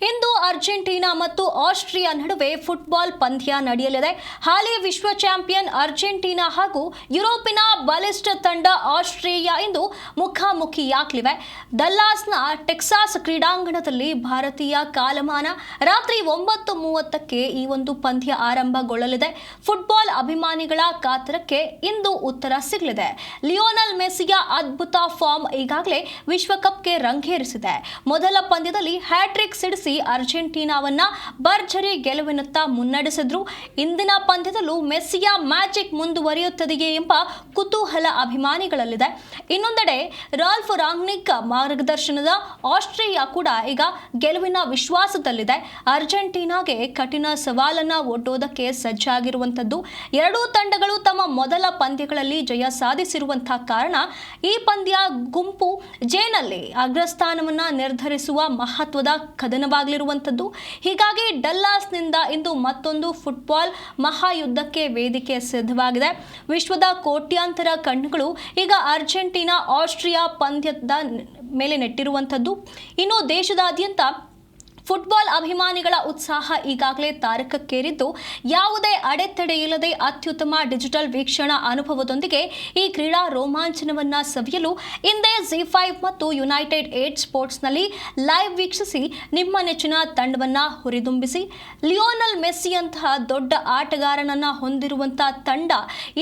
ಇಂದು Argentina ಮತ್ತು Austria ನಡುವೆ football ಪಂದ್ಯ ನಡೆಯಲಿದೆ. ಹಾಲಿ ವಿಶ್ವ ಚಾಂಪಿಯನ್ ಅರ್ಜೆಂಟೀನಾ ಹಾಗೂ ಯುರೋಪಿನ ಬಲಿಷ್ಠ ತಂಡ ಆಸ್ಟ್ರೇಲಿಯಾ ಇಂದು ಮುಖಾಮುಖಿಯಾಗಲಿವೆ. ಡಲ್ಲಾಸ್ನ ಟೆಕ್ಸಾಸ್ ಕ್ರೀಡಾಂಗಣದಲ್ಲಿ ಭಾರತೀಯ ಕಾಲಮಾನ ರಾತ್ರಿ 9:30ಕ್ಕೆ ಈ ಒಂದು ಪಂದ್ಯ ಆರಂಭಗೊಳ್ಳಲಿದೆ. ಫುಟ್ಬಾಲ್ ಅಭಿಮಾನಿಗಳ ಕಾತರಕ್ಕೆ ಇಂದು ಉತ್ತರ ಸಿಗಲಿದೆ. ಲಿಯೋನೆಲ್ ಮೆಸ್ಸಿಯ ಅದ್ಭುತ ಫಾರ್ಮ್ ಈಗಾಗಲೇ ವಿಶ್ವಕಪ್ಗೆ ರಂಗೇರಿಸಿದೆ. ಮೊದಲ ಪಂದ್ಯದಲ್ಲಿ ಹ್ಯಾಟ್ರಿಕ್ ಸಿಡಿಸಿ ಅರ್ಜೆಂಟೀನಾವನ್ನ ಭರ್ಜರಿ ಗೆಲುವಿನತ್ತ ಮುನ್ನಡೆಸಿದ್ರು. ಇಂದಿನ ಪಂದ್ಯದಲ್ಲೂ ಮೆಸ್ಸಿಯ ಮ್ಯಾಜಿಕ್ ಮುಂದುವರಿಯುತ್ತದೆಯೇ ಎಂಬ ಕುತೂಹಲ ಅಭಿಮಾನಿಗಳಲ್ಲಿದೆ. ಇನ್ನೊಂದೆಡೆ ರಾಲ್ಫ್ ರಾಂಗ್ನಿಕ್ ಮಾರ್ಗದರ್ಶನದ ಆಸ್ಟ್ರೇಲಿಯಾ ಕೂಡ ಈಗ ಗೆಲುವಿನ ವಿಶ್ವಾಸದಲ್ಲಿದೆ. ಅರ್ಜೆಂಟೀನಾಗೆ ಕಠಿಣ ಸವಾಲನ್ನ ಒಡ್ಡೋದಕ್ಕೆ ಸಜ್ಜಾಗಿರುವಂತದ್ದು. ಎರಡೂ ತಂಡಗಳು ತಮ್ಮ ಮೊದಲ ಪಂದ್ಯಗಳಲ್ಲಿ ಜಯ ಸಾಧಿಸಿರುವಂತಹ ಕಾರಣ ಈ ಪಂದ್ಯ ಗುಂಪು ಜೆನಲ್ಲಿ ಅಗ್ರಸ್ಥಾನವನ್ನ ನಿರ್ಧರಿಸುವ ಮಹತ್ವದ ಕದನವಾಗಲಿರುವಂಥದ್ದು. ಹೀಗಾಗಿ ಡಲ್ಲಾಸ್ನಿಂದ ಇಂದು ಮತ್ತೊಂದು ಫುಟ್ಬಾಲ್ ಮಹಾಯುದ್ಧಕ್ಕೆ ವೇದಿಕೆ ಸಿದ್ಧವಾಗಿದೆ. ವಿಶ್ವದ ಕೋಟ್ಯಾಂತರ ಕಣ್ಣುಗಳು ಈಗ ಅರ್ಜೆಂಟೀನಾ ಆಸ್ಟ್ರಿಯಾ ಪಂದ್ಯದ ಮೇಲೆ ನೆಟ್ಟಿರುವಂಥದ್ದು. ಇನ್ನು ದೇಶದಾದ್ಯಂತ ಫುಟ್ಬಾಲ್ ಅಭಿಮಾನಿಗಳ ಉತ್ಸಾಹ ಈಗಾಗಲೇ ತಾರಕಕ್ಕೇರಿದ್ದು, ಯಾವುದೇ ಅಡೆತಡೆ ಇಲ್ಲದೆ ಅತ್ಯುತ್ತಮ ಡಿಜಿಟಲ್ ವೀಕ್ಷಣಾ ಅನುಭವದೊಂದಿಗೆ ಈ ಕ್ರೀಡಾ ರೋಮಾಂಚನವನ್ನ ಸವಿಯಲು ಹಿಂದೆ ZEE5 ಮತ್ತು ಯುನೈಟೆಡ್ 8 ಸ್ಪೋರ್ಟ್ಸ್ನಲ್ಲಿ ಲೈವ್ ವೀಕ್ಷಿಸಿ ನಿಮ್ಮ ನೆಚ್ಚಿನ ತಂಡವನ್ನ ಹುರಿದುಂಬಿಸಿ. ಲಿಯೋನೆಲ್ ಮೆಸ್ಸಿಯಂತಹ ದೊಡ್ಡ ಆಟಗಾರನನ್ನ ಹೊಂದಿರುವಂತಹ ತಂಡ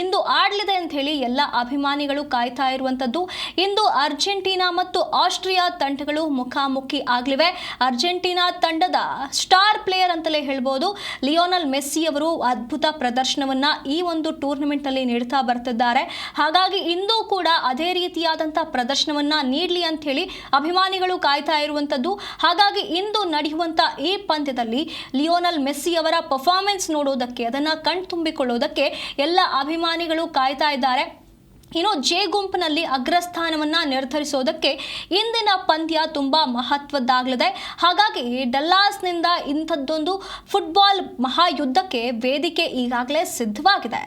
ಇಂದು ಆಡಲಿದೆ ಅಂತ ಹೇಳಿ ಎಲ್ಲ ಅಭಿಮಾನಿಗಳು ಕಾಯ್ತಾ ಇರುವಂತದ್ದು. ಇಂದು ಅರ್ಜೆಂಟೀನಾ ಮತ್ತು ಆಸ್ಟ್ರಿಯಾ ತಂಡಗಳು ಮುಖಾಮುಖಿ ಆಗಲಿವೆ. ಅರ್ಜೆಂಟೀನಾ ತಂಡದ ಸ್ಟಾರ್ ಪ್ಲೇಯರ್ ಅಂತಲೇ ಹೇಳ್ಬೋದು ಲಿಯೋನೆಲ್ ಮೆಸ್ಸಿ ಅವರು ಅದ್ಭುತ ಪ್ರದರ್ಶನವನ್ನ ಈ ಒಂದು ಟೂರ್ನಮೆಂಟ್ ನಲ್ಲಿ ನೀಡ್ತಾ ಬರ್ತಿದ್ದಾರೆ. ಹಾಗಾಗಿ ಇಂದು ಕೂಡ ಅದೇ ರೀತಿಯಾದಂತಹ ಪ್ರದರ್ಶನವನ್ನ ನೀಡಲಿ ಅಂತ ಹೇಳಿ ಅಭಿಮಾನಿಗಳು ಕಾಯ್ತಾ ಇರುವಂತದ್ದು. ಹಾಗಾಗಿ ಇಂದು ನಡೆಯುವಂತ ಈ ಪಂದ್ಯದಲ್ಲಿ ಲಿಯೋನೆಲ್ ಮೆಸ್ಸಿ ಅವರ ಪರ್ಫಾರ್ಮೆನ್ಸ್ ನೋಡೋದಕ್ಕೆ, ಅದನ್ನ ಕಣ್ತುಂಬಿಕೊಳ್ಳೋದಕ್ಕೆ ಎಲ್ಲ ಅಭಿಮಾನಿಗಳು ಕಾಯ್ತಾ ಇದ್ದಾರೆ. ಇನ್ನು ಜೆ ಗುಂಪಿನಲ್ಲಿ ಅಗ್ರಸ್ಥಾನವನ್ನ ನಿರ್ಧರಿಸೋದಕ್ಕೆ ಇಂದಿನ ಪಂದ್ಯ ತುಂಬಾ ಮಹತ್ವದ್ದಾಗಲಿದೆ. ಹಾಗಾಗಿ ಡಲ್ಲಾಸ್ನಿಂದ ಇಂಥದ್ದೊಂದು ಫುಟ್ಬಾಲ್ ಮಹಾಯುದ್ಧಕ್ಕೆ ವೇದಿಕೆ ಈಗಾಗಲೇ ಸಿದ್ಧವಾಗಿದೆ.